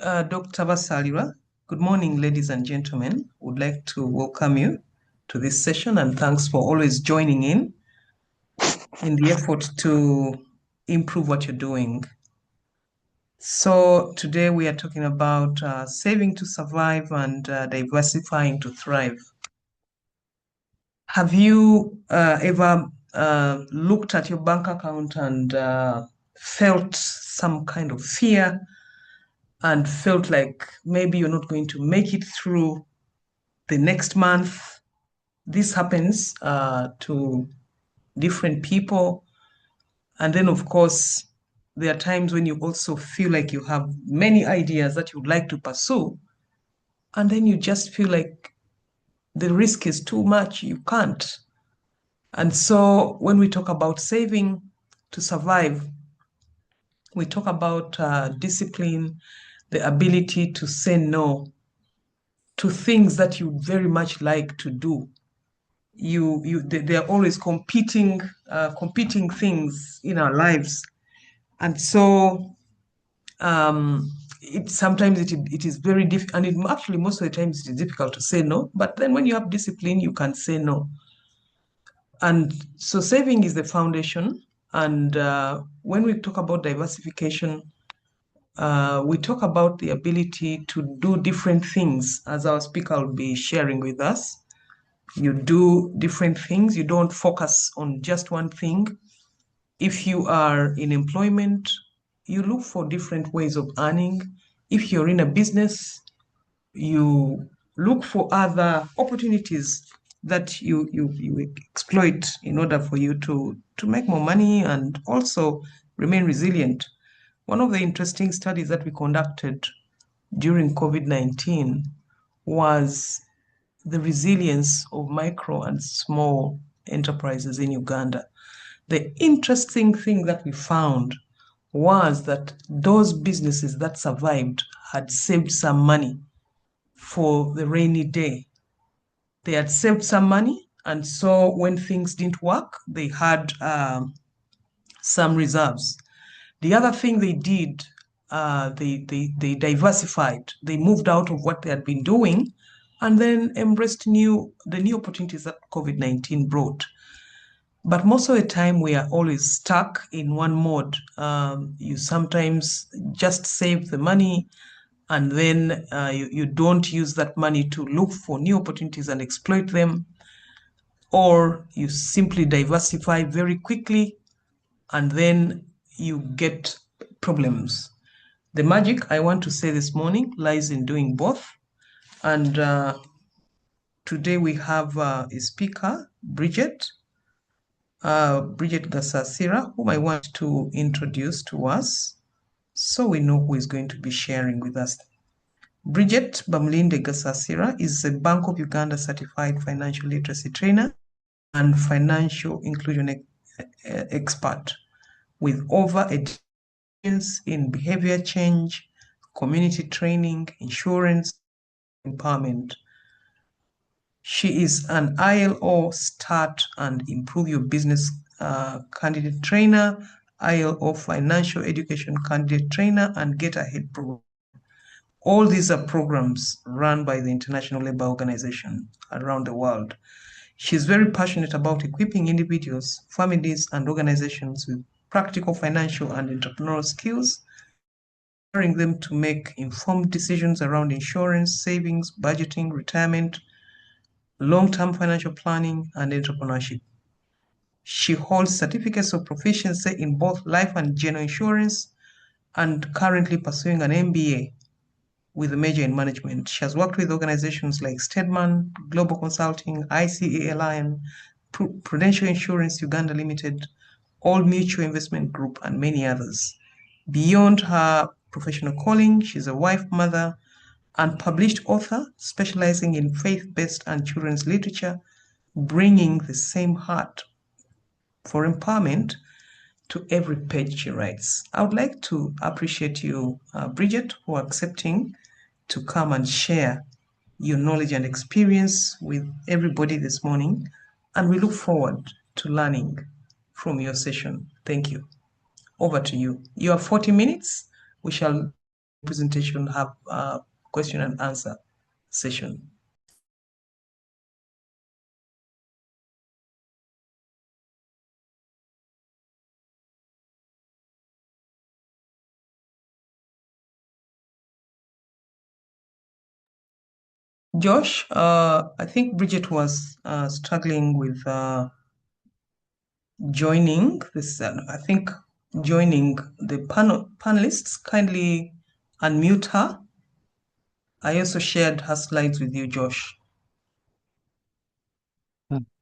Dr. Gasasira. Good morning, ladies and gentlemen. Would like to welcome you to this session, and thanks for always joining in the effort to improve what you're doing. So today we are talking about saving to survive and diversifying to thrive. Have you ever looked at your bank account and felt some kind of fear and felt like maybe you're not going to make it through the next month? This happens to different people. And then, of course, there are times when you also feel like you have many ideas that you'd like to pursue, and then you just feel like the risk is too much, you can't. And so when we talk about saving to survive, we talk about discipline, the ability to say no to things that you very much like to do. They are always competing things in our lives, and so sometimes it is very difficult, and actually most of the times it is difficult to say no. But then when you have discipline, you can say no. And so saving is the foundation. And when we talk about diversification, we talk about the ability to do different things, as our speaker will be sharing with us. You do different things. You don't focus on just one thing. If you are in employment, you look for different ways of earning. If you're in a business, you look for other opportunities that you exploit in order for you to make more money and also remain resilient. One of the interesting studies that we conducted during COVID-19 was the resilience of micro and small enterprises in Uganda. The interesting thing that we found was that those businesses that survived had saved some money for the rainy day. They had saved some money, and so when things didn't work, they had some reserves. The other thing they did, they diversified. They moved out of what they had been doing and then embraced the new opportunities that COVID-19 brought. But most of the time, we are always stuck in one mode. You sometimes just save the money, and then you don't use that money to look for new opportunities and exploit them, or you simply diversify very quickly, and then you get problems. The magic, I want to say this morning, lies in doing both. And today we have a speaker, Bridget Gasasira, whom I want to introduce to us so we know who is going to be sharing with us. Bridget Bamulinde Gasasira is a Bank of Uganda certified financial literacy trainer and financial inclusion expert with over a decade in behavior change, community training, insurance, empowerment. She is an ILO Start and Improve Your Business candidate trainer, ILO Financial Education candidate trainer, and Get Ahead program. All these are programs run by the International Labour Organization around the world. She's very passionate about equipping individuals, families, and organizations with practical financial and entrepreneurial skills, empowering them to make informed decisions around insurance, savings, budgeting, retirement, long-term financial planning, and entrepreneurship. She holds certificates of proficiency in both life and general insurance and currently pursuing an MBA with a major in management. She has worked with organizations like Stedman, Global Consulting, ICA Lion, Prudential Insurance Uganda Limited, Old Mutual Investment Group, and many others. Beyond her professional calling, she's a wife, mother, and published author specializing in faith-based and children's literature, bringing the same heart for empowerment to every page she writes. I would like to appreciate you, Bridget, for accepting to come and share your knowledge and experience with everybody this morning, and we look forward to learning from your session. Thank you. Over to you. You have 40 minutes. We shall presentation, have a question and answer session. Josh, I think Bridget was struggling with joining this. I think joining the panelists. Kindly unmute her. I also shared her slides with you, Josh.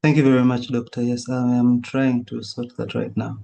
Thank you very much, Doctor. Yes, I am trying to sort that right now.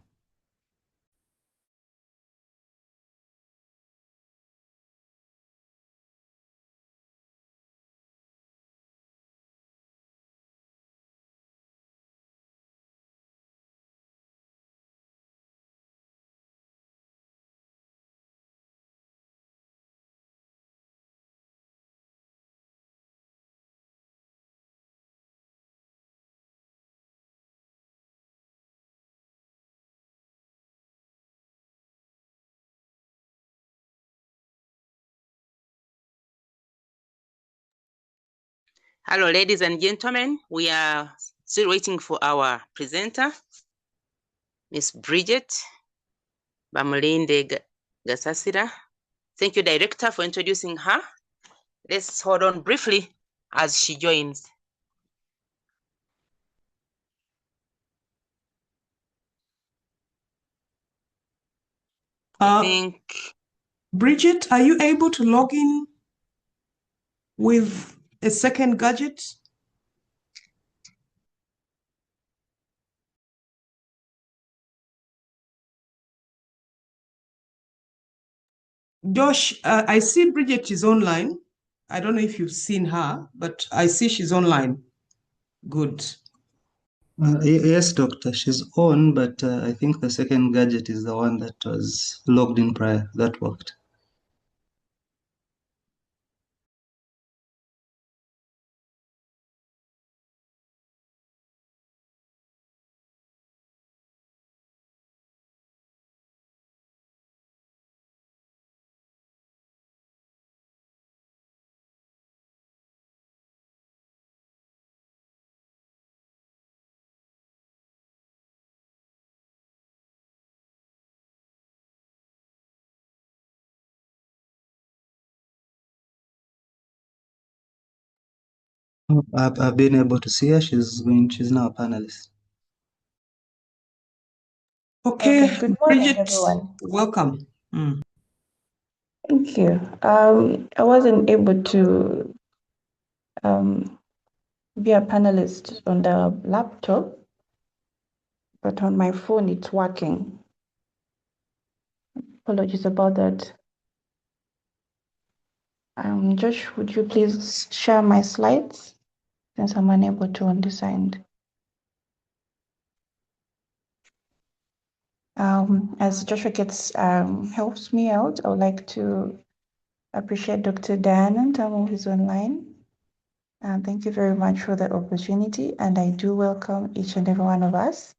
Hello, ladies and gentlemen. We are still waiting for our presenter, Miss Bridget Bamulinde Gasasira. Thank you, Director, for introducing her. Let's hold on briefly as she joins. I think... Bridget, are you able to log in with a second gadget? Josh, I see Bridget is online. I don't know if you've seen her, but I see she's online. Good. Yes, Doctor, she's on, but I think the second gadget is the one that was logged in prior. That worked. I've been able to see her. She's now a panelist. Okay, good morning, Bridget, everyone. welcome. Thank you. I wasn't able to be a panelist on the laptop, but on my phone it's working. Apologies about that. Josh, would you please share my slides since I'm unable to on this end? As Joshua helps me out, I would like to appreciate Dr. Diana Ntamu, who's online. Thank you very much for the opportunity, and I do welcome each and every one of us.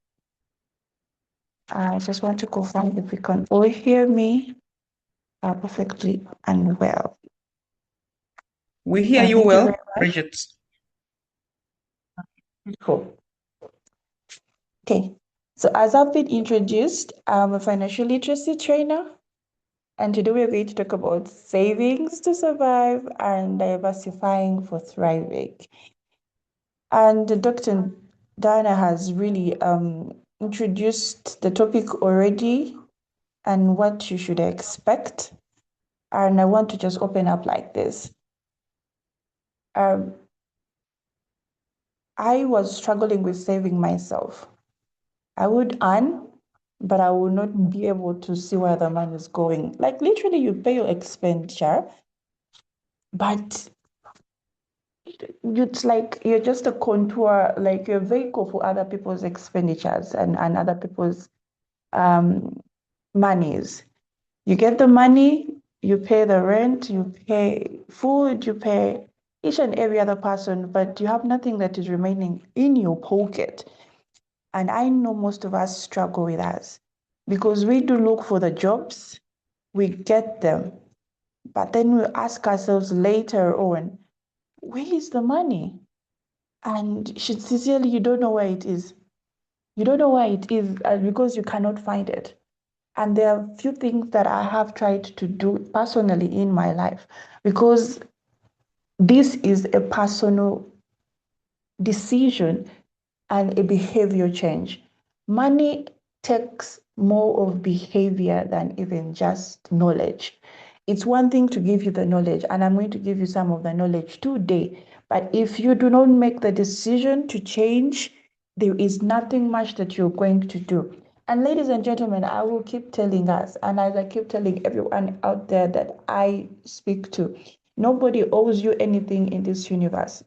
I just want to confirm if you can all hear me perfectly and well. We hear you well, Bridget. Cool. Okay, so as I've been introduced, I'm a financial literacy trainer, and today we're going to talk about savings to survive and diversifying for thriving. And Dr. Diana has really introduced the topic already and what you should expect. And I want to just open up like this. I was struggling with saving myself. I would earn, but I would not be able to see where the money is going. Like literally you pay your expenditure, but it's like you're just a contour, like you're a vehicle for other people's expenditures and other people's monies. You get the money, you pay the rent, you pay food, you pay each and every other person, but you have nothing that is remaining in your pocket. And I know most of us struggle with us because we do look for the jobs, we get them, But then we ask ourselves later on, where is the money? And sincerely, you don't know where it is. You don't know where it is because you cannot find it. And there are a few things that I have tried to do personally in my life because this is a personal decision and a behavior change. Money takes more of behavior than even just knowledge. It's one thing to give you the knowledge, and I'm going to give you some of the knowledge today. But if you do not make the decision to change, there is nothing much that you're going to do. And ladies and gentlemen, I will keep telling us, and as I keep telling everyone out there that I speak to, nobody owes you anything in this universe.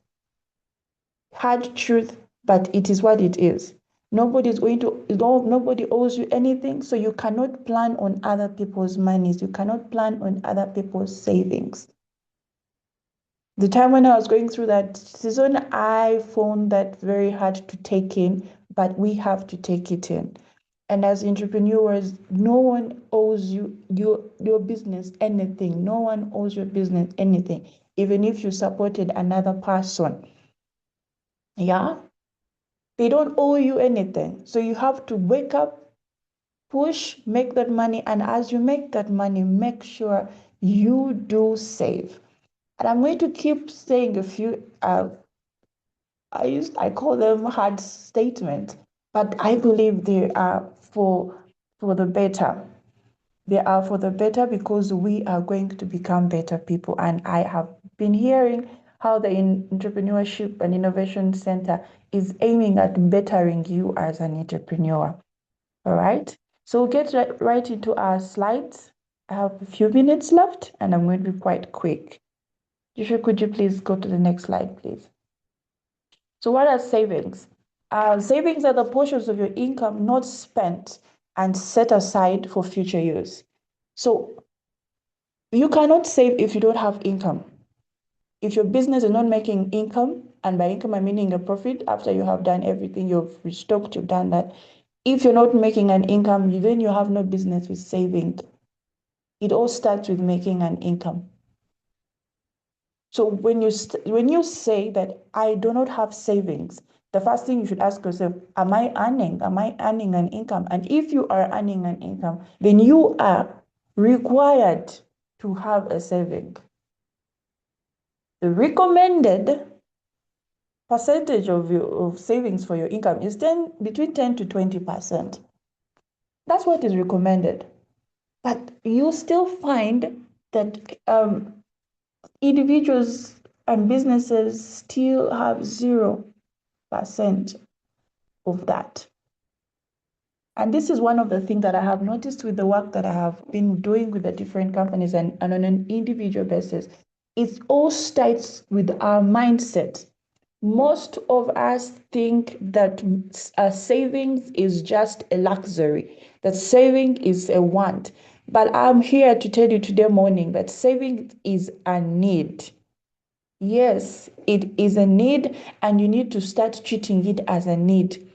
Hard truth, but it is what it is. Nobody owes you anything, so you cannot plan on other people's monies. You cannot plan on other people's savings. The time when I was going through that season, I found that very hard to take in, but we have to take it in. And as entrepreneurs, no one owes you your business anything. No one owes your business anything, even if you supported another person. Yeah, they don't owe you anything. So you have to wake up, push, make that money. And as you make that money, make sure you do save. And I'm going to keep saying a few, I call them hard statements, but I believe they are for the better. They are for the better because we are going to become better people. And I have been hearing how the Entrepreneurship and Innovation Center is aiming at bettering you as an entrepreneur. All right. So we'll get right into our slides. I have a few minutes left and I'm going to be quite quick. Joshua, could you please go to the next slide, please? So what are savings? Savings are the portions of your income not spent and set aside for future use. So you cannot save if you don't have income. If your business is not making income, and by income I'm meaning a profit after you have done everything, you've restocked, you've done that. If you're not making an income, then you have no business with saving. It all starts with making an income. So when you say that I do not have savings, the first thing you should ask yourself, am I earning? Am I earning an income? And if you are earning an income, then you are required to have a saving. The recommended percentage of savings for your income is between 10 to 20%. That's what is recommended. But you still find that individuals and businesses still have 0% of that. And this is one of the things that I have noticed with the work that I have been doing with the different companies and on an individual basis. It all starts with our mindset. Most of us think that savings is just a luxury, that saving is a want. But I'm here to tell you today morning that saving is a need. Yes, it is a need, and you need to start treating it as a need.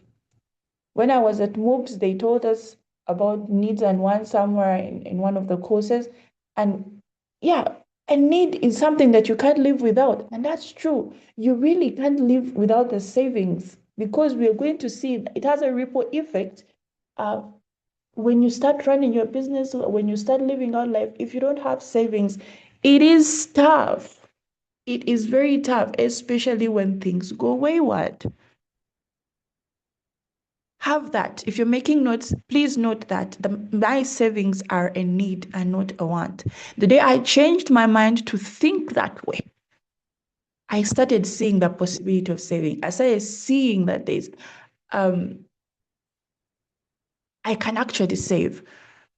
When I was at MUBS, they told us about needs and wants somewhere in one of the courses. And yeah, a need is something that you can't live without. And that's true. You really can't live without the savings because we're going to see it has a ripple effect. When you start running your business, when you start living out life, if you don't have savings, it is tough. It is very tough, especially when things go wayward. Have that. If you're making notes, please note that my savings are a need and not a want. The day I changed my mind to think that way, I started seeing the possibility of saving. I started seeing that there's, I can actually save.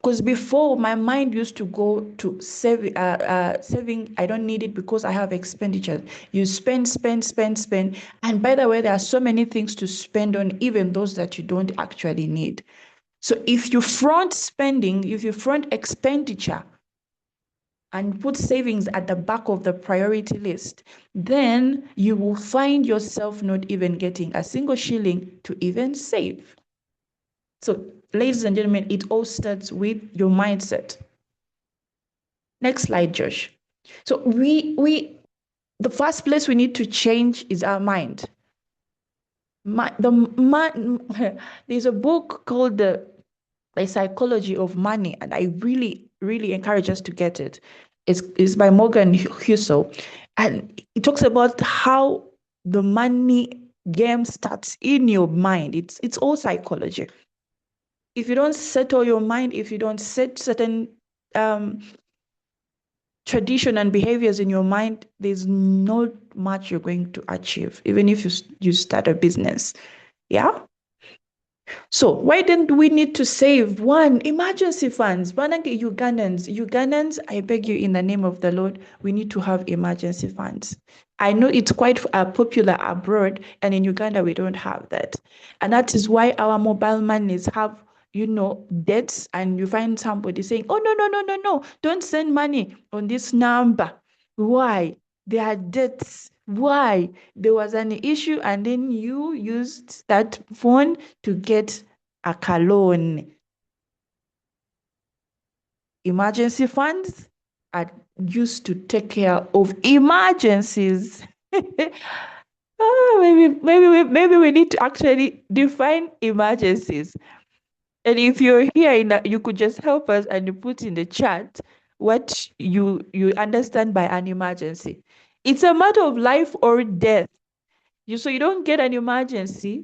Because before, my mind used to go to saving. I don't need it because I have expenditures. You spend. And by the way, there are so many things to spend on, even those that you don't actually need. So if you front spending, if you front expenditure and put savings at the back of the priority list, then you will find yourself not even getting a single shilling to even save. So, ladies and gentlemen, it all starts with your mindset. Next slide, Josh. So the first place we need to change is our mind. There's a book called The Psychology of Money, and I really, really encourage us to get it. It's by Morgan Housel, and it talks about how the money game starts in your mind. It's all psychology. If you don't settle your mind, if you don't set certain tradition and behaviors in your mind, there's not much you're going to achieve, even if you start a business. Yeah. So why don't we need to save one emergency funds? Ugandans, I beg you in the name of the Lord, we need to have emergency funds. I know it's quite popular abroad, and in Uganda we don't have that. And that is why our mobile monies have, debts, and you find somebody saying, oh, no, don't send money on this number. Why? There are debts. Why? There was an issue, and then you used that phone to get a loan. Emergency funds are used to take care of emergencies. Maybe we need to actually define emergencies. And if you're here, you could just help us and you put in the chat what you understand by an emergency. It's a matter of life or death. So you don't get an emergency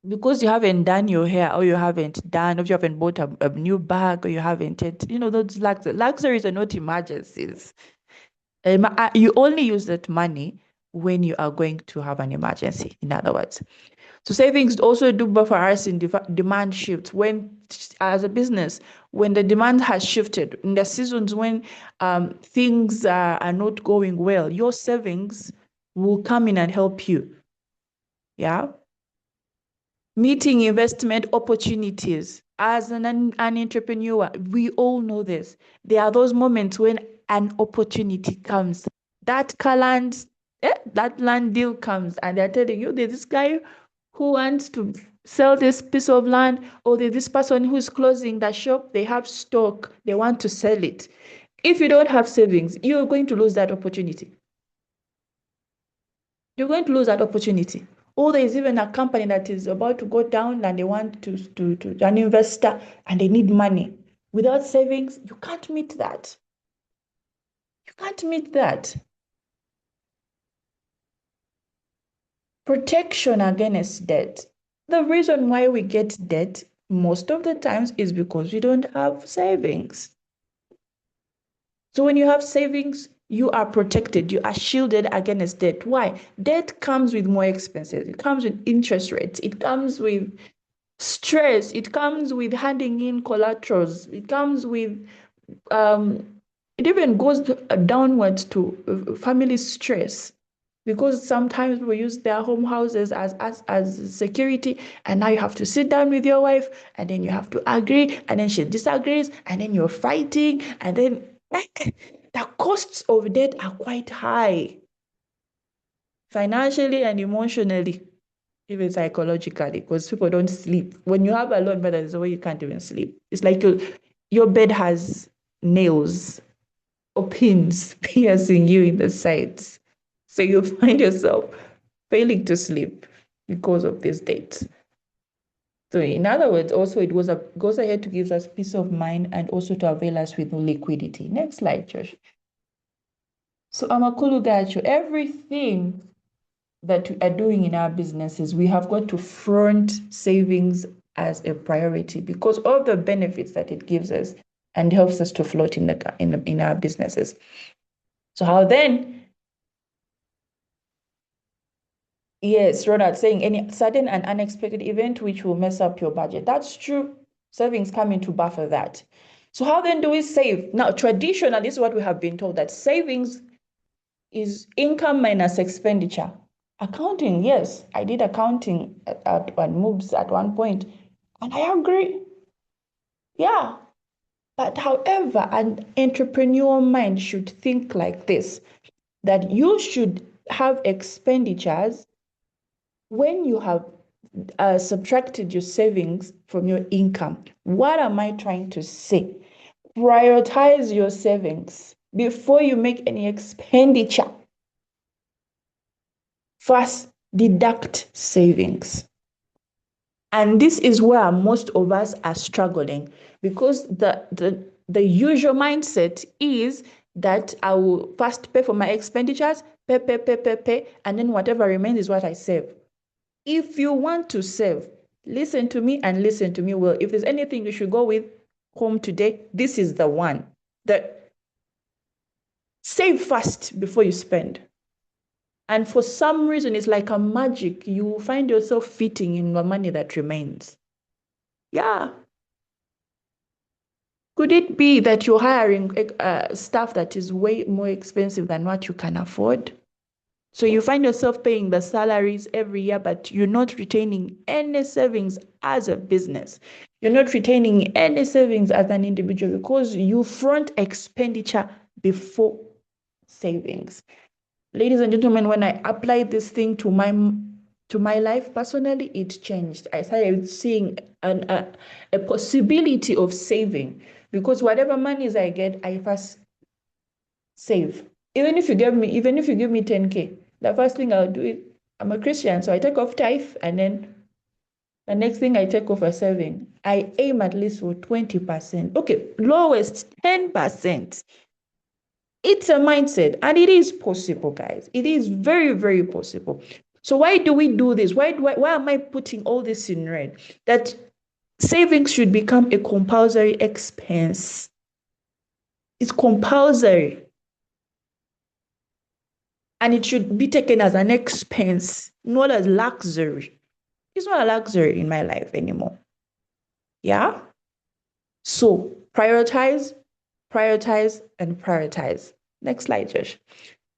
because you haven't done your hair, or you haven't bought a new bag, or you haven't, those luxuries are not emergencies. You only use that money when you are going to have an emergency, in other words. So savings also do buffer us in demand shifts. When, as a business, when the demand has shifted, in the seasons when things are not going well, your savings will come in and help you. Yeah. Meeting investment opportunities. As an entrepreneur, we all know this. There are those moments when an opportunity comes. That land deal comes, and they're telling you, there's this guy who wants to sell this piece of land, or there's this person who's closing the shop, they have stock, they want to sell it. If you don't have savings, you're going to lose that opportunity. You're going to lose that opportunity. Or there's even a company that is about to go down, and they want to an investor, and they need money. Without savings, you can't meet that. You can't meet that. Protection against debt. The reason why we get debt most of the times is because we don't have savings. So when you have savings, you are protected, you are shielded against debt. Why? Debt comes with more expenses. It comes with interest rates. It comes with stress. It comes with handing in collaterals. It comes with, it even goes downwards to family stress, because sometimes we use their home houses as security, and now you have to sit down with your wife, and then you have to agree, and then she disagrees, and then you're fighting, and then the costs of debt are quite high, financially and emotionally, even psychologically, because people don't sleep. When you have a loan, but there's a way you can't even sleep. It's like your bed has nails or pins piercing you in the sides. So you find yourself failing to sleep because of this date. So in other words, also it goes ahead to give us peace of mind, and also to avail us with liquidity. Next slide, Josh. So Amakulu Gacho, everything that we are doing in our businesses, we have got to front savings as a priority, because of the benefits that it gives us and helps us to float in our businesses. So how then? Yes, Ronald saying any sudden and unexpected event which will mess up your budget. That's true. Savings come in to buffer that. So how then do we save? Now, traditionally, this is what we have been told, that savings is income minus expenditure. Accounting, yes, I did accounting at MUBS at one point, and I agree. Yeah. But however, an entrepreneur mind should think like this, that you should have expenditures when you have subtracted your savings from your income. What am I trying to say? Prioritize your savings before you make any expenditure. First, deduct savings. And this is where most of us are struggling, because the usual mindset is that I will first pay for my expenditures, pay, and then whatever remains is what I save. If you want to save, listen to me and listen to me well. If there's anything you should go with home today, this is the one. That save first before you spend. And for some reason, it's like a magic. You find yourself fitting in the money that remains. Yeah. Could it be that you're hiring staff that is way more expensive than what you can afford? So you find yourself paying the salaries every year, but you're not retaining any savings as a business. You're not retaining any savings as an individual because you front expenditure before savings. Ladies and gentlemen, when I applied this thing to my life personally, it changed. I started seeing a possibility of saving, because whatever monies I get, I first save. Even if you give me 10K, the first thing I'll do is, I'm a Christian, so I take off tithe, and then the next thing I take off a saving. I aim at least for 20%. Okay, lowest 10%. It's a mindset, and it is possible, guys. It is very, very possible. So why do we do this? Why am I putting all this in red? That savings should become a compulsory expense. It's compulsory. And it should be taken as an expense, not as luxury. It's not a luxury in my life anymore. Yeah? So prioritize, and prioritize. Next slide, Josh.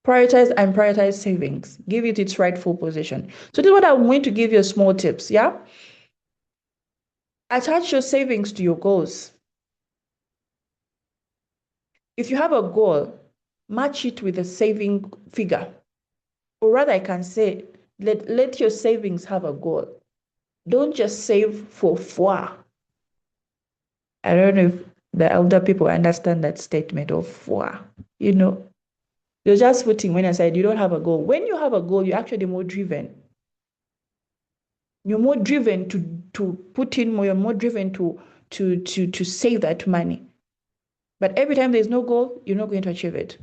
Prioritize savings. Give it its rightful position. So this is what I'm going to give you small tips, yeah? Attach your savings to your goals. If you have a goal, match it with a saving figure. Or rather, I can say, let your savings have a goal. Don't just save for foi. I don't know if the elder people understand that statement of foi. You know, you're just putting when I said you don't have a goal. When you have a goal, you're actually more driven. You're more driven to put in more, you're more driven to save that money. But every time there's no goal, you're not going to achieve it.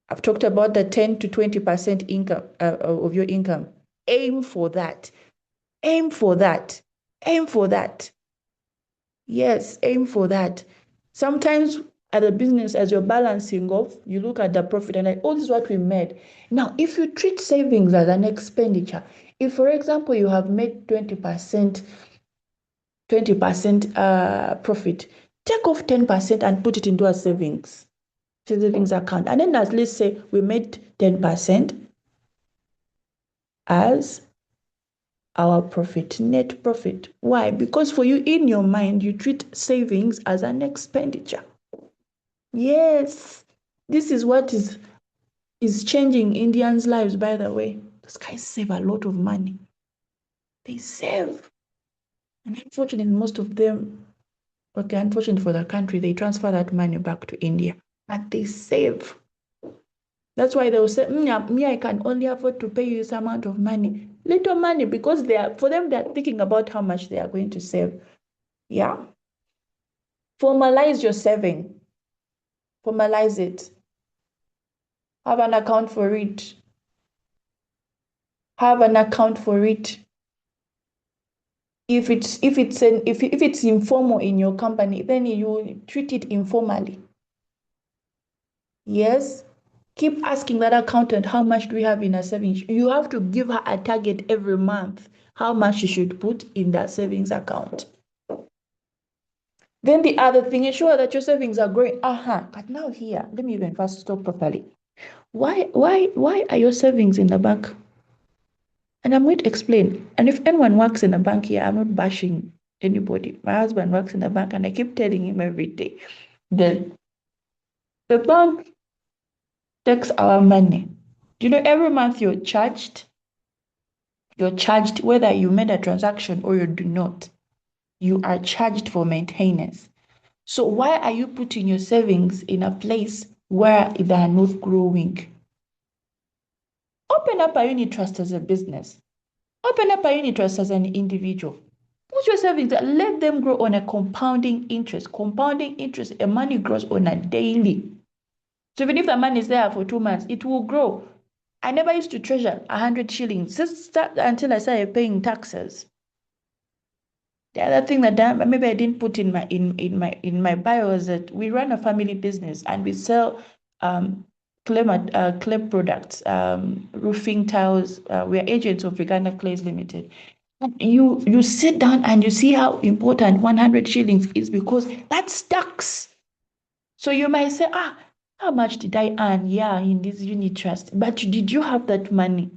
I've talked about the 10 to 20% income of your income. Aim for that. Aim for that. Aim for that. Yes, aim for that. Sometimes at the business, as you're balancing off, you look at the profit and like, oh, this is what we made. Now, if you treat savings as an expenditure, if, for example, you have made 20% profit, take off 10% and put it into a savings account. And then at least say we made 10% as our profit, net profit. Why? Because for you, in your mind, you treat savings as an expenditure. Yes, this is what is changing Indians' lives, by the way. Those guys save a lot of money. They save. And unfortunately, most of them, okay, unfortunately for the country, they transfer that money back to India. But they save. That's why they'll say, me, I can only afford to pay you this amount of money. Little money, because for them, they're thinking about how much they are going to save. Yeah. Formalize your saving. Formalize it. Have an account for it. Have an account for it. If it's informal in your company, then you treat it informally. Yes. Keep asking that accountant, how much do we have in a savings? You have to give her a target every month, how much she should put in that savings account. Then the other thing, ensure that your savings are growing. But now here, let me even first stop properly. Why are your savings in the bank? And I'm going to explain. And if anyone works in a bank here, I'm not bashing anybody. My husband works in a bank, and I keep telling him every day that the bank takes our money. Do you know every month you're charged? You're charged whether you made a transaction or you do not. You are charged for maintenance. So why are you putting your savings in a place where they are not growing? Open up a unit trust as a business. Open up a unit trust as an individual. Put your savings, let them grow on a compounding interest. Compounding interest, the money grows on a daily. So even if the money is there for 2 months, it will grow. I never used to treasure 100 shillings until I started paying taxes. The other thing that maybe I didn't put in my bio is that we run a family business and we sell clay products, roofing tiles. We are agents of Uganda Clays Limited. And you sit down and you see how important 100 shillings is, because that's tax. So you might say, how much did I earn? Yeah, in this unit trust. But did you have that money?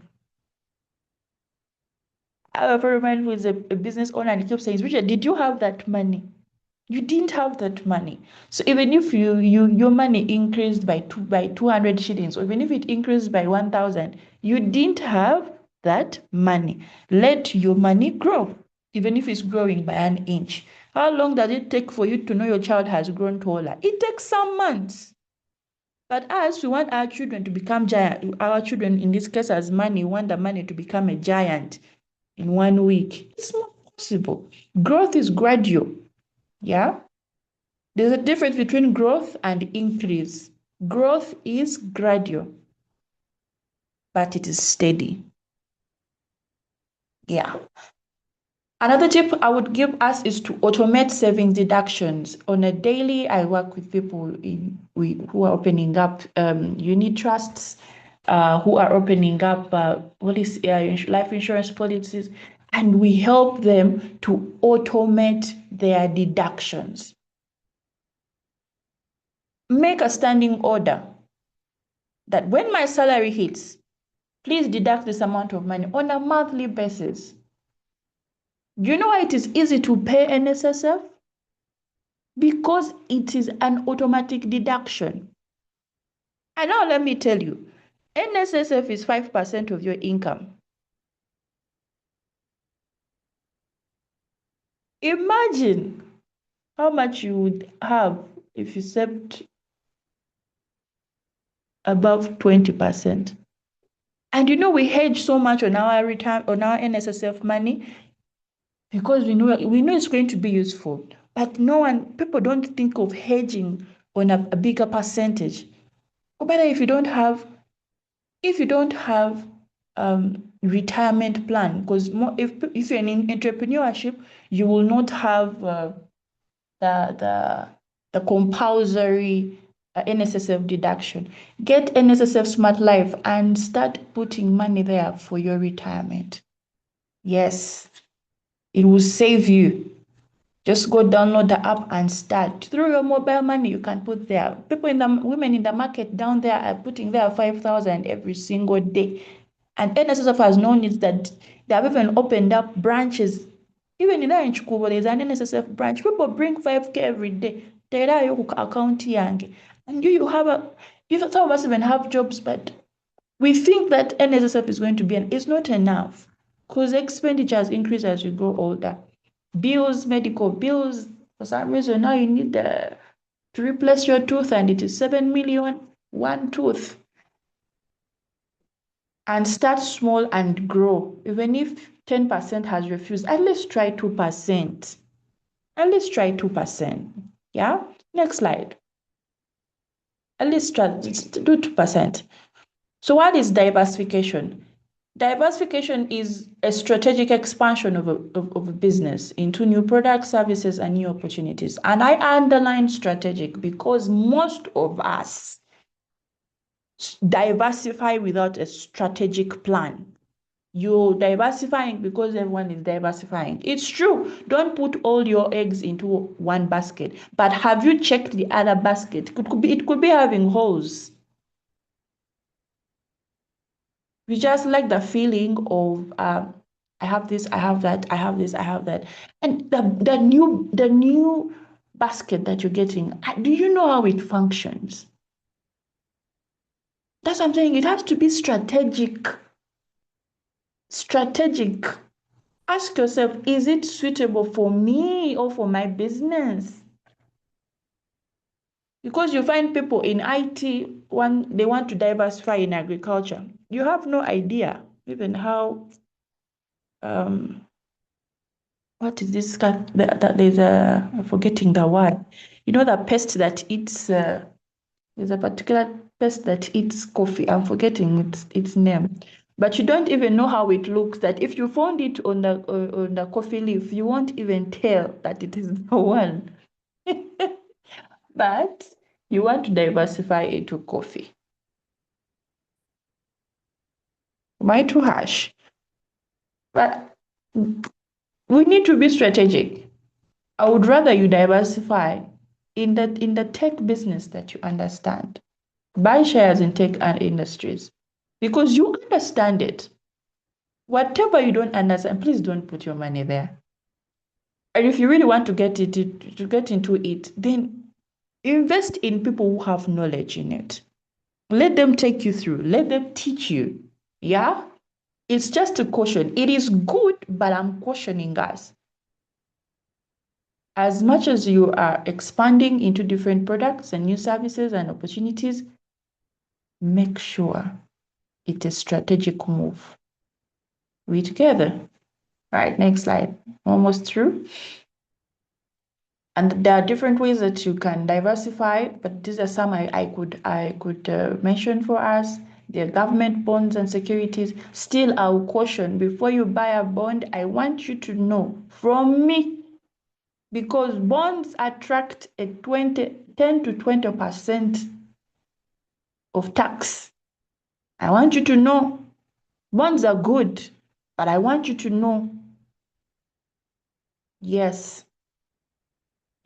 I have a friend who is a business owner and he keeps saying, Richard, did you have that money? You didn't have that money. So even if your money increased by 200 shillings, or even if it increased by 1,000, you didn't have that money. Let your money grow, even if it's growing by an inch. How long does it take for you to know your child has grown taller? It takes some months. But us, we want our children to become giant. Our children, in this case, as money, want the money to become a giant in 1 week. It's not possible. Growth is gradual. Yeah. There's a difference between growth and increase. Growth is gradual, but it is steady. Yeah. Another tip I would give us is to automate savings deductions. On a daily, I work with people who are opening up unit trusts, who are opening up life insurance policies, and we help them to automate their deductions. Make a standing order that when my salary hits, please deduct this amount of money on a monthly basis. Do you know why it is easy to pay NSSF? Because it is an automatic deduction. And now let me tell you, NSSF is 5% of your income. Imagine how much you would have if you saved above 20%. And you know, we hedge so much on our NSSF money because we know it's going to be useful. But people don't think of hedging on a bigger percentage. Or better, if you don't have retirement plan, because if you're in entrepreneurship, you will not have the compulsory NSSF deduction. Get NSSF Smart Life and start putting money there for your retirement. Yes, it will save you. Just go download the app and start. Through your mobile money, you can put there. Women in the market down there are putting there 5,000 every single day. And NSSF has known it that they have even opened up branches. Even in Ntamu, there's an NSSF branch. People bring 5K every day. Account and some of us even have jobs, but we think that NSSF is going to be it's not enough, because expenditures increase as you grow older. Bills, medical bills, for some reason now you need to replace your tooth, and it is 7 million, one tooth. And start small and grow. Even if 10% has refused, at least try 2%. At least try 2%. Yeah? Next slide. At least try do 2%. So what is diversification? Diversification is a strategic expansion of a business into new products, services, and new opportunities. And I underline strategic because most of us diversify without a strategic plan. You're diversifying because everyone is diversifying. It's true. Don't put all your eggs into one basket. But have you checked the other basket? It could be having holes. We just like the feeling of I have this, I have that, I have this, I have that. And the new basket that you're getting, do you know how it functions? That's what I'm saying. It has to be strategic. Strategic. Ask yourself, is it suitable for me or for my business? Because you find people in IT, they want to diversify in agriculture. You have no idea even how, what is this? There's I'm forgetting the word. You know, the pest that eats, there's a particular pest that eats coffee. I'm forgetting its name. But you don't even know how it looks, that if you found it on the coffee leaf, you won't even tell that it is the one. But you want to diversify into coffee. Am I too harsh? But we need to be strategic. I would rather you diversify in the tech business that you understand. Buy shares in tech and industries because you understand it. Whatever you don't understand, please don't put your money there. And if you really want to get into it, then invest in people who have knowledge in it. Let them take you through. Let them teach you. Yeah? It's just a caution. It is good, but I'm cautioning us. As much as you are expanding into different products and new services and opportunities, make sure it's a strategic move. We together. Right, next slide. Almost through. And there are different ways that you can diversify, but these are some I could mention for us. The government bonds and securities. Still, I will caution, before you buy a bond, I want you to know from me, because bonds attract a 10 to 20% of tax. I want you to know bonds are good, but I want you to know, yes,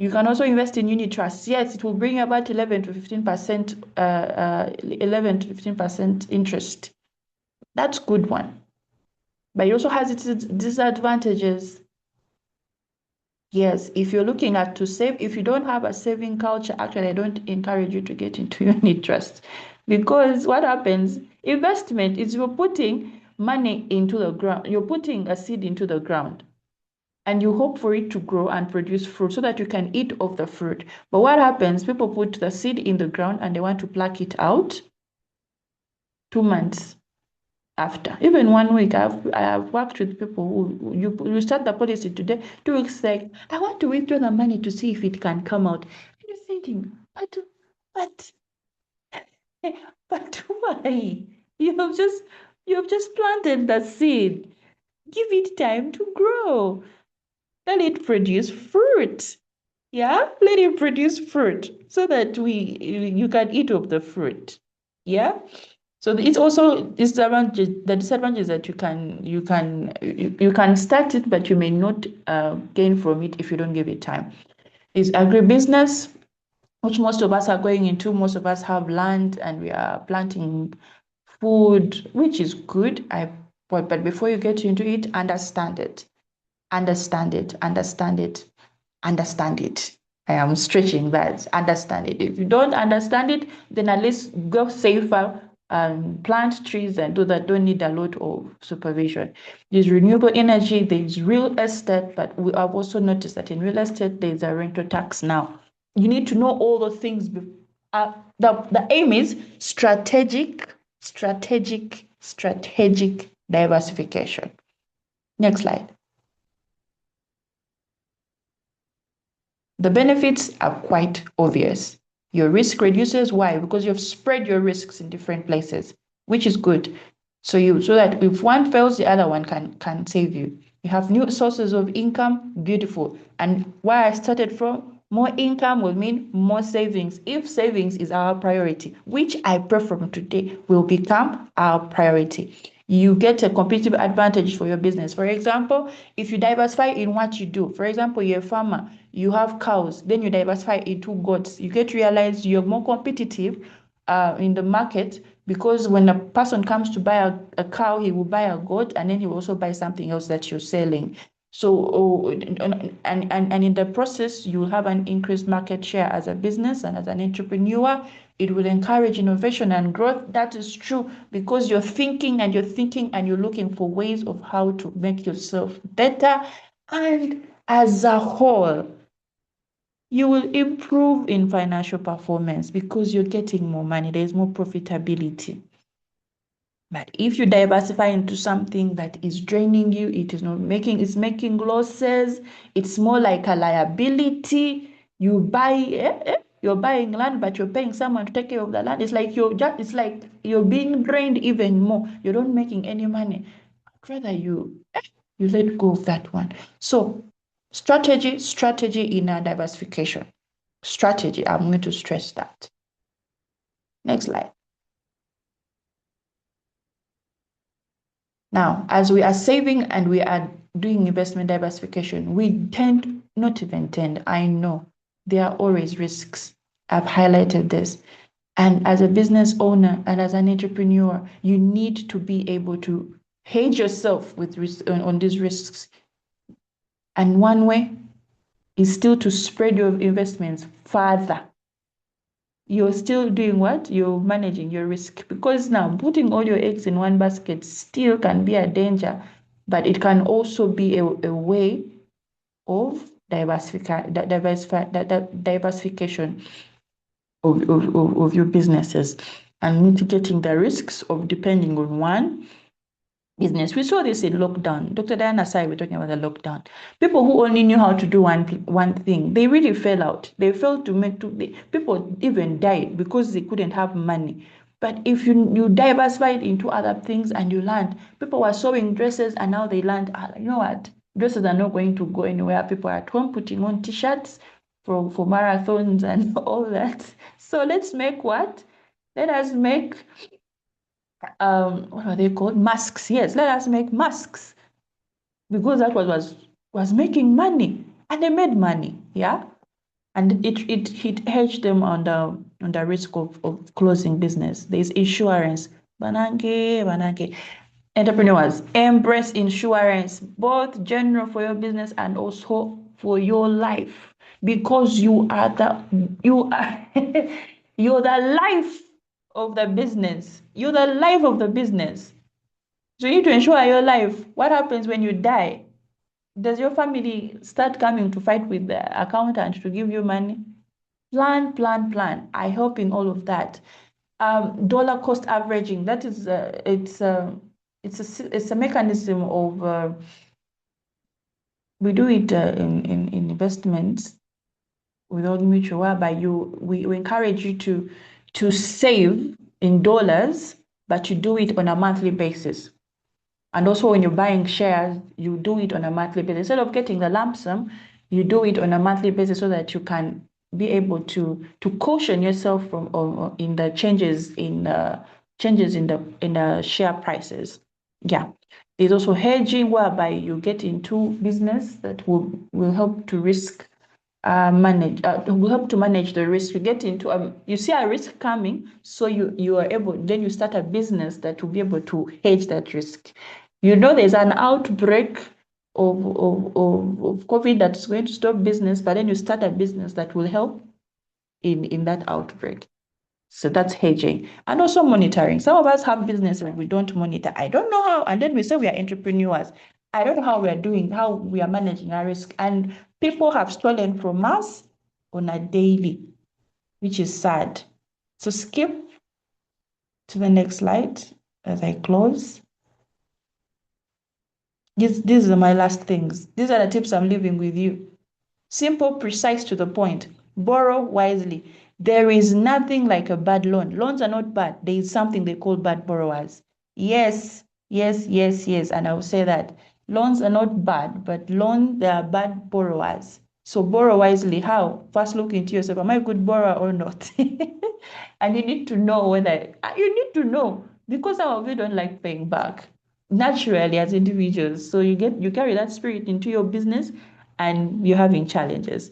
you can also invest in unit trusts. Yes, it will bring about 11 to 15% interest. That's good one. But it also has its disadvantages. Yes, if you're looking at to save, if you don't have a saving culture, actually, I don't encourage you to get into unit trusts, because what happens, investment is you're putting money into the ground, you're putting a seed into the ground, and you hope for it to grow and produce fruit so that you can eat of the fruit. But what happens, people put the seed in the ground and they want to pluck it out 2 months after, even 1 week. I have worked with people who you start the policy today, 2 weeks like, I want to withdraw the money to see if it can come out. And you're thinking, but why? You've just planted the seed. Give it time to grow. Let it produce fruit. Yeah, let it produce fruit so that you can eat of the fruit. Yeah. So it's also the disadvantage is that you can start it, but you may not gain from it if you don't give it time. Is agribusiness, which most of us are going into. Most of us have land and we are planting food, which is good. But before you get into it, understand it. Understand it. Understand it. Understand it. I am stretching that. Understand it. If you don't understand it, then at least go safer and plant trees and do that. Don't need a lot of supervision. There's renewable energy, there's real estate, but we have also noticed that in real estate, there's a rental tax now. You need to know all the things. The aim is strategic diversification. Next slide. The benefits are quite obvious. Your risk reduces. Why? Because you've spread your risks in different places, which is good. So that if one fails, the other one can save you. You have new sources of income. Beautiful. And where I started from, more income will mean more savings. If savings is our priority, which I pray from today will become our priority, you get a competitive advantage for your business. For example, if you diversify in what you do, for example, you're a farmer, you have cows, then you diversify into goats, you get to realize you're more competitive in the market, because when a person comes to buy a cow, he will buy a goat, and then he will also buy something else that you're selling. So, and in the process, you will have an increased market share as a business and as an entrepreneur. It will encourage innovation and growth. That is true, because you're thinking and you're looking for ways of how to make yourself better. And as a whole, you will improve in financial performance because you're getting more money. There's more profitability. But if you diversify into something that is draining you, it's making losses, it's more like a liability. You're buying land, but you're paying someone to take care of the land. It's like you're being drained even more. You don't making any money. I'd rather you let go of that one. So strategy in a diversification. Strategy, I'm going to stress that. Next slide. Now, as we are saving and we are doing investment diversification, I know there are always risks. I've highlighted this. And as a business owner and as an entrepreneur, you need to be able to hedge yourself with on these risks. And one way is still to spread your investments further. You're still doing what? You're managing your risk, because now putting all your eggs in one basket still can be a danger, but it can also be a way of diversification of your businesses and mitigating the risks of depending on one business. We saw this in lockdown. Dr. Diana Sai, we're talking about the lockdown. People who only knew how to do one thing, they really fell out. They failed people even died because they couldn't have money. But if you diversified into other things and you learned, people were sewing dresses and now they learned, you know what, dresses are not going to go anywhere. People are at home putting on t-shirts for marathons and all that. So let's make what? Let us make what are they called? Masks. Yes, let us make masks, because that was making money, and they made money. Yeah, and it hedged them on the risk of closing business. There's insurance. Banange. Entrepreneurs, embrace insurance, both general for your business and also for your life, because you're you're the life of the business. You're the life of the business. So you need to ensure your life. What happens when you die? Does your family start coming to fight with the accountant to give you money? Plan. I help in all of that. Dollar cost averaging. That is it's a mechanism of we do it in investments with Old Mutual, whereby we encourage you to save in dollars, but you do it on a monthly basis. And also when you're buying shares, you do it on a monthly basis. Instead of getting the lump sum, you do it on a monthly basis so that you can be able to caution yourself from in the changes in the share prices. Yeah. There's also hedging, whereby you get into business that will help to manage the risk. You get into you see a risk coming, so you are able, then you start a business that will be able to hedge that risk. You know there's an outbreak of COVID that's going to stop business, but then you start a business that will help in that outbreak. So that's hedging. And also monitoring. Some of us have businesses and we don't monitor. I don't know how, and then we say we are entrepreneurs. I don't know how we are managing our risk. And people have stolen from us on a daily, which is sad. So skip to the next slide as I close. These are my last things. These are the tips I'm leaving with you. Simple, precise, to the point. Borrow wisely. There is nothing like a bad loan. Loans are not bad. There is something they call bad borrowers. Yes. And I will say that. Loans are not bad, but they are bad borrowers. So borrow wisely. How? First look into yourself. Am I a good borrower or not? And you need to know because some of you don't like paying back naturally as individuals. So you carry that spirit into your business and you're having challenges.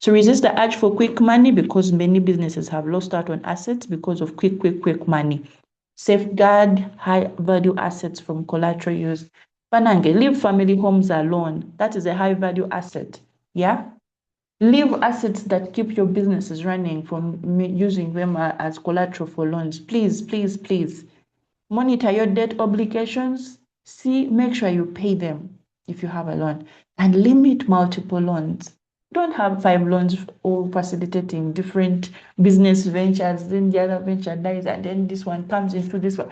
So resist the urge for quick money, because many businesses have lost out on assets because of quick money. Safeguard high value assets from collateral use. Banange, leave family homes alone. That is a high value asset. Yeah. Leave assets that keep your businesses running from using them as collateral for loans. Please. Monitor your debt obligations. Make sure you pay them if you have a loan, and limit multiple loans. Don't have 5 loans all facilitating different business ventures, then the other venture dies, and then this one comes into this one.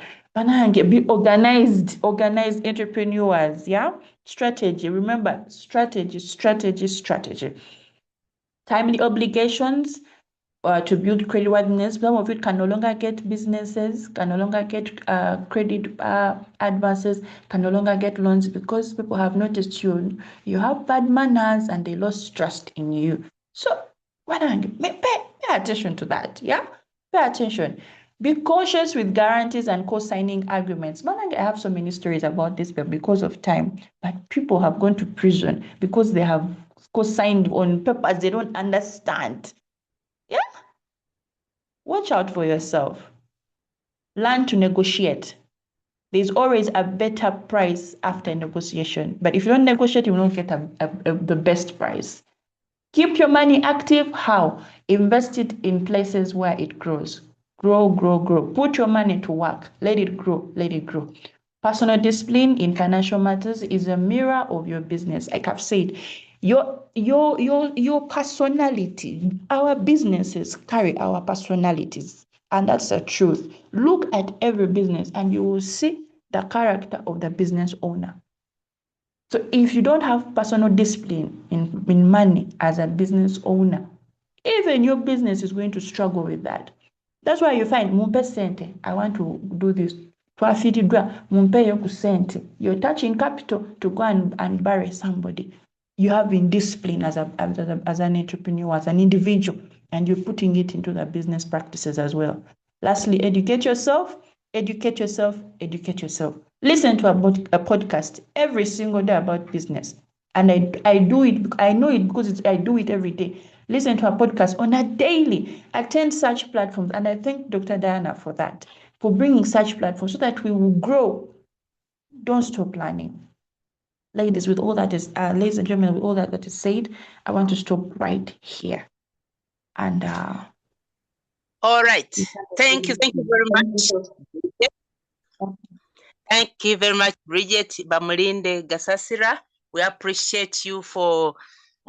Be organized entrepreneurs, yeah? Strategy, remember, strategy. Timely obligations to build creditworthiness. Some of you can no longer get businesses, can no longer get credit advances, can no longer get loans because people have noticed you have bad manners and they lost trust in you. So pay attention to that, yeah? Pay attention. Be cautious with guarantees and co-signing agreements. I have so many stories about this, but because of time, but people have gone to prison because they have co-signed on papers they don't understand. Yeah? Watch out for yourself. Learn to negotiate. There's always a better price after negotiation. But if you don't negotiate, you will not get the best price. Keep your money active. How? Invest it in places where it grows. Grow. Put your money to work. Let it grow. Personal discipline in financial matters is a mirror of your business. Like I've said, your personality, our businesses carry our personalities, and that's the truth. Look at every business and you will see the character of the business owner. So if you don't have personal discipline in money as a business owner, even your business is going to struggle with that. That's why you find mumpe sente, I want to do this. You're touching capital to go and bury somebody. You have been disciplined as an entrepreneur, as an individual, and you're putting it into the business practices as well. Lastly, educate yourself. Listen to a podcast every single day about business. And I do it, I know it because I do it every day. Listen to a podcast on a daily. Attend such platforms. And I thank Dr. Diana for that, for bringing such platforms so that we will grow. Don't stop learning. Ladies, with all that is, ladies and gentlemen, with all that is said, I want to stop right here. And all right. Thank you very much. Thank you very much, Bridget Bamulinde Gasasira. We appreciate you for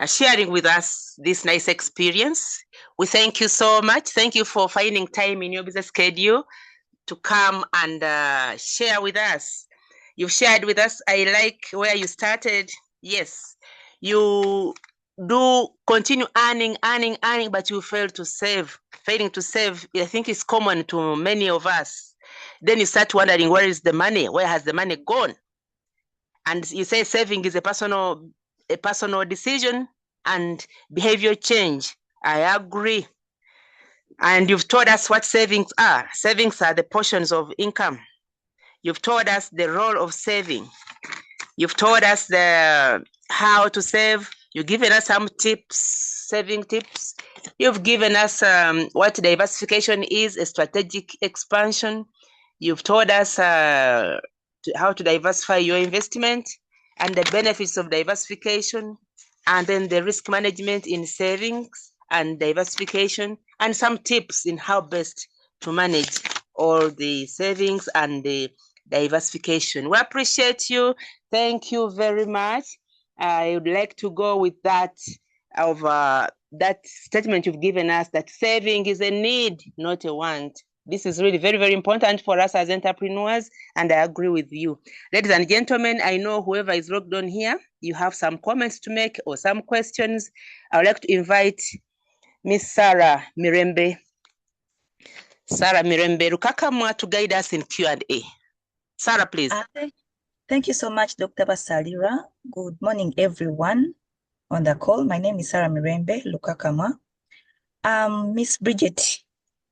sharing with us this nice experience. We thank you so much. Thank you for finding time in your busy schedule to come and share with us. You've shared with us, I like where you started. Yes, you do continue earning, but you fail to save. Failing to save, I think it's common to many of us. Then you start wondering, where is the money? Where has the money gone? And you say saving is a personal decision and behavior change. I agree. And you've told us what savings are. Savings are the portions of income. You've told us the role of saving. You've told us how to save. You've given us some tips, saving tips. You've given us what diversification is, a strategic expansion. You've told us how to diversify your investment and the benefits of diversification, and then the risk management in savings and diversification, and some tips in how best to manage all the savings and the diversification. We appreciate you. Thank you very much. I would like to go with that statement you've given us, that saving is a need, not a want. This is really very, very important for us as entrepreneurs, and I agree with you. Ladies and gentlemen, I know whoever is logged on here, you have some comments to make or some questions. I would like to invite Miss Sarah Mirembe Rukakamwa to guide us in Q&A. Sarah, please. Thank you so much, Dr. Gasasira. Good morning, everyone on the call. My name is Sarah Mirembe Lukakamwa. Miss Bridget,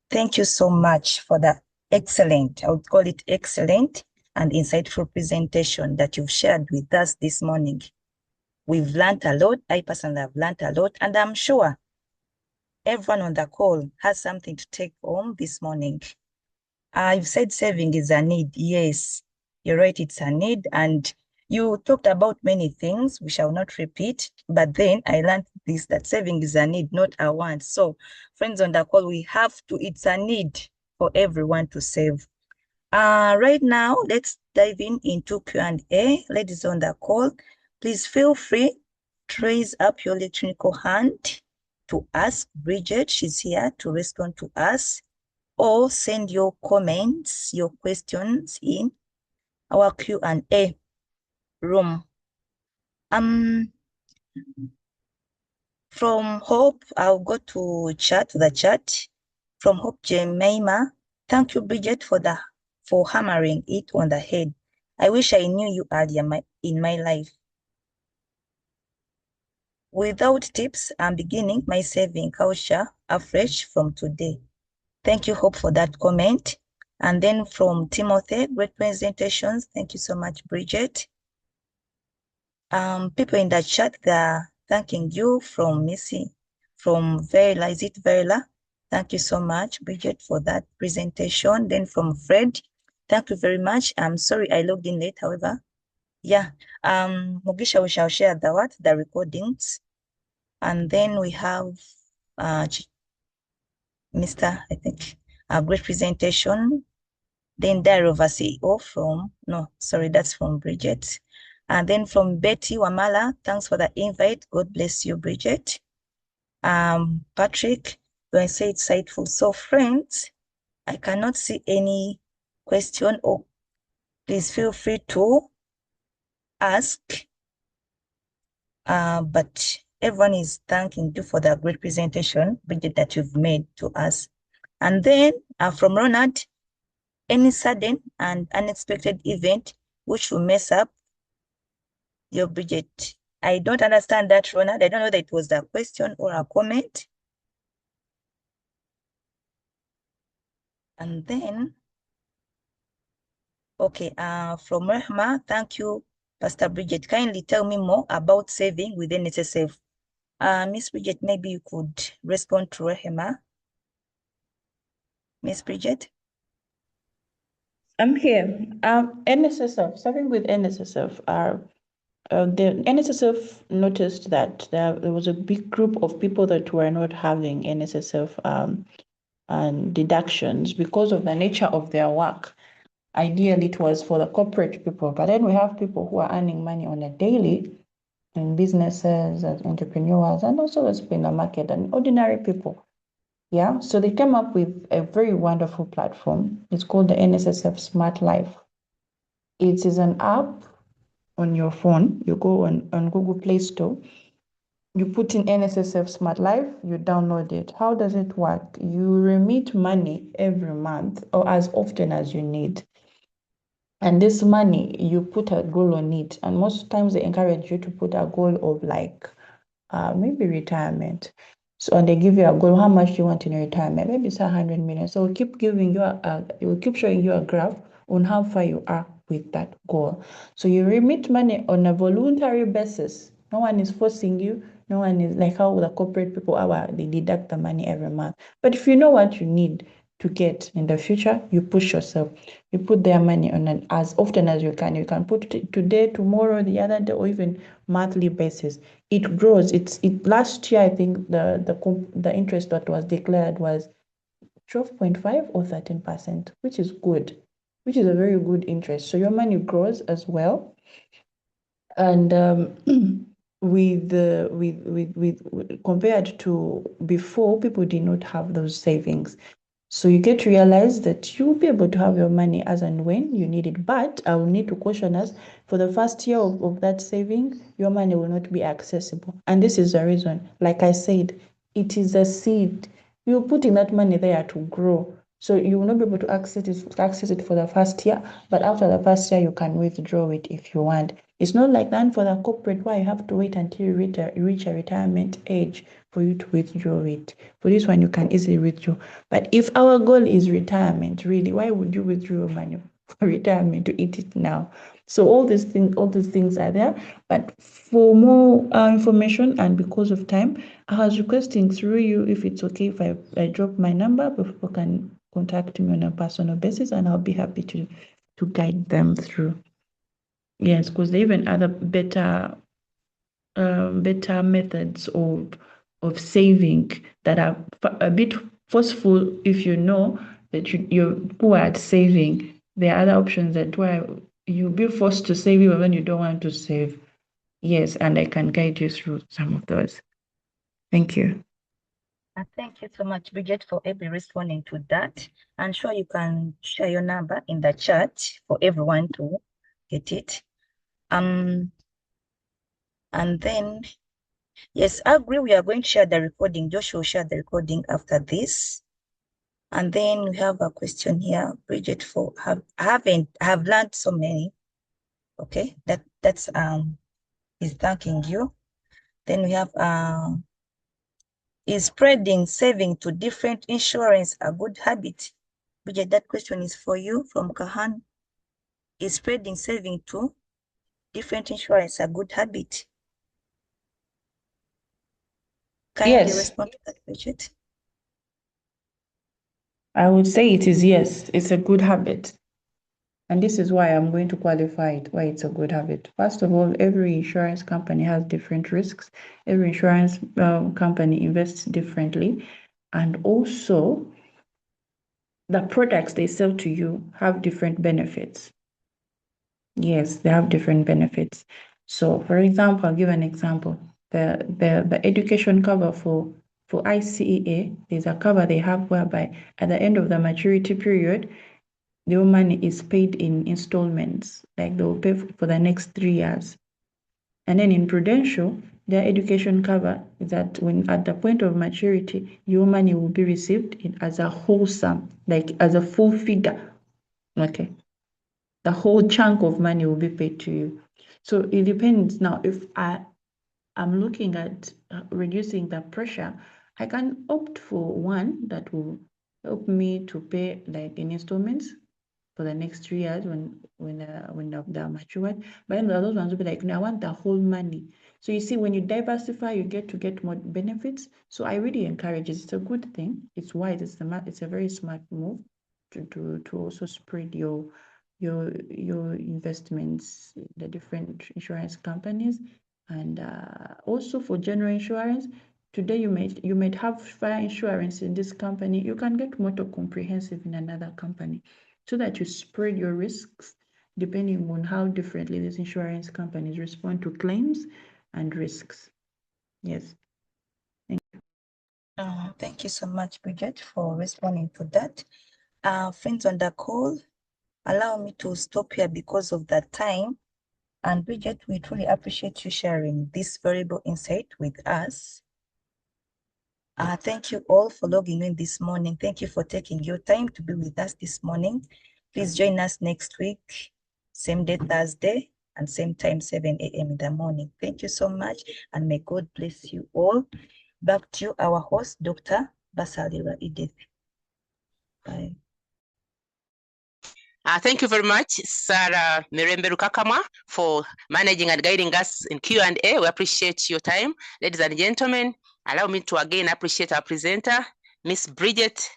thank you so much for the excellent, I would call it excellent and insightful presentation that you've shared with us this morning. We've learned a lot. I personally have learned a lot, and I'm sure everyone on the call has something to take home this morning. I've said saving is a need. Yes, you're right, it's a need. And you talked about many things, we shall not repeat, but then I learned this, that saving is a need, not a want. So friends on the call, we have to, it's a need for everyone to save. Right now, let's dive into Q&A. Ladies on the call, please feel free raise up your electronic hand to ask Bridget. She's here to respond to us, or send your comments, your questions in our Q&A room. From Hope, I'll go to the chat. From Hope Jemima, thank you, Bridget, for hammering it on the head. I wish I knew you earlier in my life. Without tips, I'm beginning my saving culture afresh from today. Thank you, Hope, for that comment. And then from Timothy, great presentations. Thank you so much, Bridget. People in the chat, they're thanking you. From Missy, from Verla, is it Verla? Thank you so much, Bridget, for that presentation. Then from Fred, thank you very much. I'm sorry I logged in late, however. Yeah, Mugisha, we shall share the recordings. And then we have Mr. I think, a great presentation. Then Diary of a CEO that's from Bridget. And then from Betty Wamala, thanks for the invite. God bless you, Bridget. Patrick, when I say it's insightful. So friends, I cannot see any question, or please feel free to ask. But everyone is thanking you for the great presentation, Bridget, that you've made to us. And then from Ronald, any sudden and unexpected event which will mess up your budget. I don't understand that, Ronald. I don't know that it was a question or a comment. And then, okay, from Rehma, thank you, Pastor Bridget. Kindly tell me more about saving with NSSF. Miss Bridget, maybe you could respond to Rehma. Miss Bridget? I'm here. NSSF, starting with NSSF, the NSSF noticed that there was a big group of people that were not having NSSF and deductions because of the nature of their work. Ideally, it was for the corporate people, but then we have people who are earning money on a daily in businesses, as entrepreneurs, and also as in the market and ordinary people. Yeah, so they came up with a very wonderful platform. It's called the NSSF Smart Life. It is an app on your phone. You go on Google Play Store, you put in NSSF Smart Life, you download it. How does it work? You remit money every month or as often as you need. And this money, you put a goal on it. And most times they encourage you to put a goal of like maybe retirement. So, and they give you a goal, how much you want in your retirement? Maybe it's 100 million. So we'll keep giving you it will keep showing you a graph on how far you are with that goal. So you remit money on a voluntary basis. No one is forcing you. No one is like how the corporate people are, they deduct the money every month. But if you know what you need to get in the future, you push yourself. You put their money on an as often as you can. You can put it today, tomorrow, the other day, or even monthly basis. It grows. Last year, I think the interest that was declared was 12.5 or 13%, which is good, which is a very good interest. So your money grows as well. And with compared to before, people did not have those savings. So you get to realize that you'll be able to have your money as and when you need it. But I will need to caution us, for the first year of that saving, your money will not be accessible. And this is the reason. Like I said, it is a seed. You're putting that money there to grow. So you will not be able to access it for the first year, but after the first year, you can withdraw it if you want. It's not like that for the corporate where you have to wait until you reach a retirement age for you to withdraw it. For this one, you can easily withdraw. But if our goal is retirement, really, why would you withdraw your money for retirement to eat it now? So all these things are there. But for more information and because of time, I was requesting through you if it's okay if I drop my number, people can contact me on a personal basis, and I'll be happy to guide them through. Yes, because there are even other better methods of saving that are a bit forceful. If you know that you're poor at saving, there are other options that where you'll be forced to save even when you don't want to save. Yes, and I can guide you through some of those. Thank you. Thank you so much, Bridget, for responding to that. I'm sure you can share your number in the chat for everyone to get it. And then, yes, I agree. We are going to share the recording. Joshua will share the recording after this. And then we have a question here, Bridget, have learned so many. Okay, that's is thanking you. Then we have is spreading saving to different insurance a good habit? Bridget, that question is for you from Kahan. Is spreading saving to different insurance a good habit? Kindly Yes. respond to that, Bridget. I would say it is yes. It's a good habit. And this is why I'm going to qualify it, why it's a good habit. First of all, every insurance company has different risks. Every insurance company invests differently. And also, the products they sell to you have different benefits. Yes, they have different benefits. So, for example, I'll give an example. The education cover for ICEA, there's a cover they have whereby at the end of the maturity period, your money is paid in installments, like they will pay for the next 3 years. And then in Prudential, their education cover is that when at the point of maturity, your money will be received as a whole sum, like as a full figure. Okay. The whole chunk of money will be paid to you. So it depends. Now, if I'm looking at reducing the pressure, I can opt for one that will help me to pay like in installments for the next 3 years when they're matured. But then the other ones will be like, no, I want the whole money. So you see, when you diversify, you get more benefits. So I really encourage it. It's a good thing. It's wise. It's a very smart move to also spread your investments in the different insurance companies. And also for general insurance, today you might have fire insurance in this company. You can get motor comprehensive in another company, so that you spread your risks depending on how differently these insurance companies respond to claims and risks. Yes. Thank you so much, Bridget, for responding to that. Friends on the call, allow me to stop here because of the time. And Bridget, we truly appreciate you sharing this valuable insight with us. Thank you all for logging in this morning. Thank you for taking your time to be with us this morning. Please join us next week, same day, Thursday, and same time, 7 a.m. in the morning. Thank you so much, and may God bless you all. Back to you, our host, Dr. Basalira Edith. Bye. Thank you very much, Sarah Mirembe Rukakamwa, for managing and guiding us in Q&A. We appreciate your time. Ladies and gentlemen, allow me to again appreciate our presenter, Miss Bridget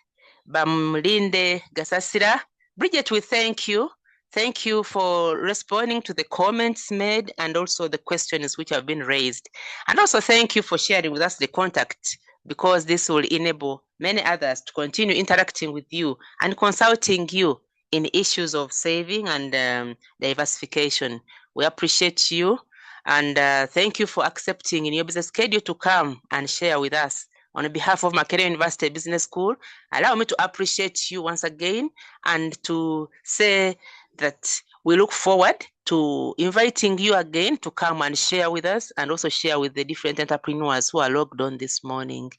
Bamulinde Gasasira. Bridget, we thank you. Thank you for responding to the comments made and also the questions which have been raised. And also thank you for sharing with us the contact, because this will enable many others to continue interacting with you and consulting you in issues of saving and diversification. We appreciate you, and thank you for accepting in your business schedule to come and share with us. On behalf of Makerere University Business School, allow me to appreciate you once again and to say that we look forward to inviting you again to come and share with us and also share with the different entrepreneurs who are logged on this morning.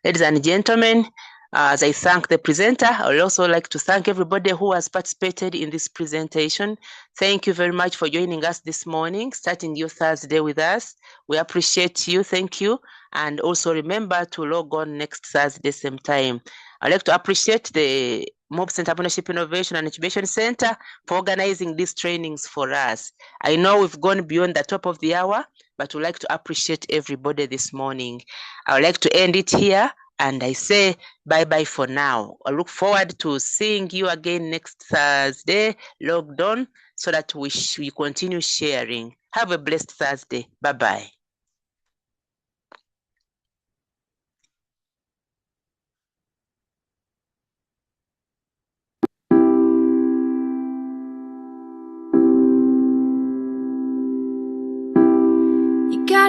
Ladies and gentlemen, as I thank the presenter, I would also like to thank everybody who has participated in this presentation. Thank you very much for joining us this morning, starting your Thursday with us. We appreciate you. Thank you. And also remember to log on next Thursday, same time. I'd like to appreciate the MUBS Entrepreneurship Innovation and Incubation Centre for organizing these trainings for us. I know we've gone beyond the top of the hour, but we'd like to appreciate everybody this morning. I would like to end it here, and I say bye-bye for now. I look forward to seeing you again next Thursday, logged on, so that we continue sharing. Have a blessed Thursday. Bye-bye.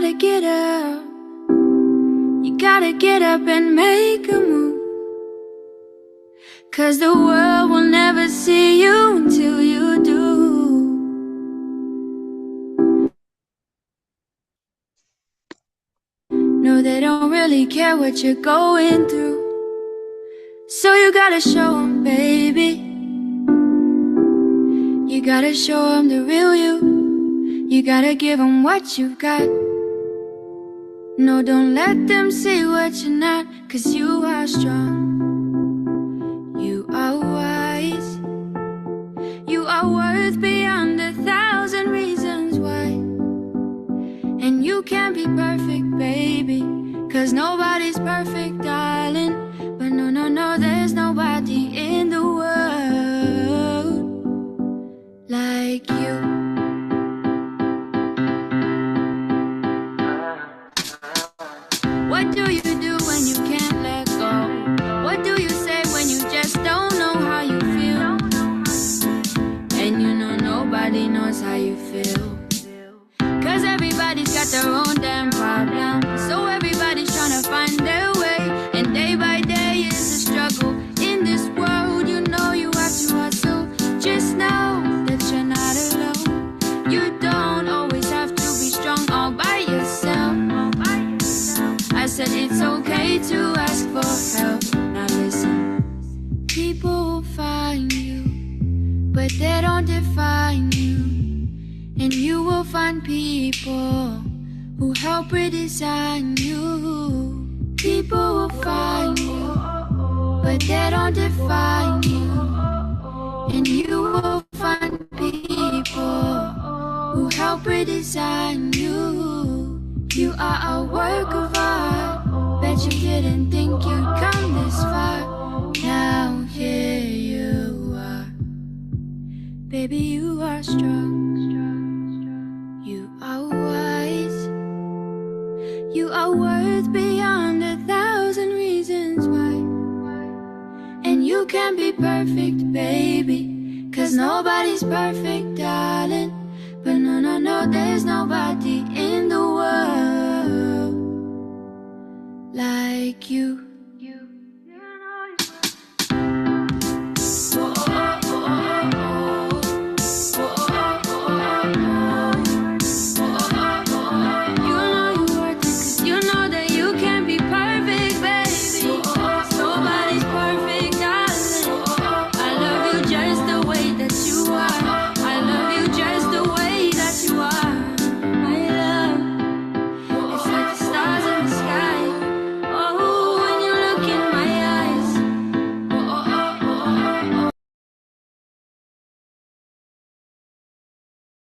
gotta get up. You gotta get up and make a move. 'Cause the world will never see you until you do. No, they don't really care what you're going through. So you gotta show them, baby. You gotta show them the real you. You gotta give them what you've got. No, don't let them see what you're not. 'Cause you are strong. You are wise. You are worth beyond 1,000 reasons why. And you can't be perfect, baby. 'Cause nobody's perfect, darling. But no, no, no, there's nobody in the world like you. What do you do when you can't let go? What do you say when you just don't know how you feel? And you know nobody knows how you feel. 'Cause everybody's got their own damn problem. So everybody's trying to find their way. And day by day is a struggle. In this world, you know you have to hustle. Just know that you're not alone. You don't always have to be strong all by yourself. I said it's okay to ask for help. Now listen, people will find you, but they don't define you. And you will find people who help redesign you. People will find you, but they don't define you. And you will find people who help redesign you. You are a work of art. Bet you didn't think you'd come this far. Now here you are. Baby, you are strong. You are wise. You are worth beyond 1,000 reasons why. And you can't be perfect, baby. 'Cause nobody's perfect, darling. But no, no, no, there's nobody in the world like you.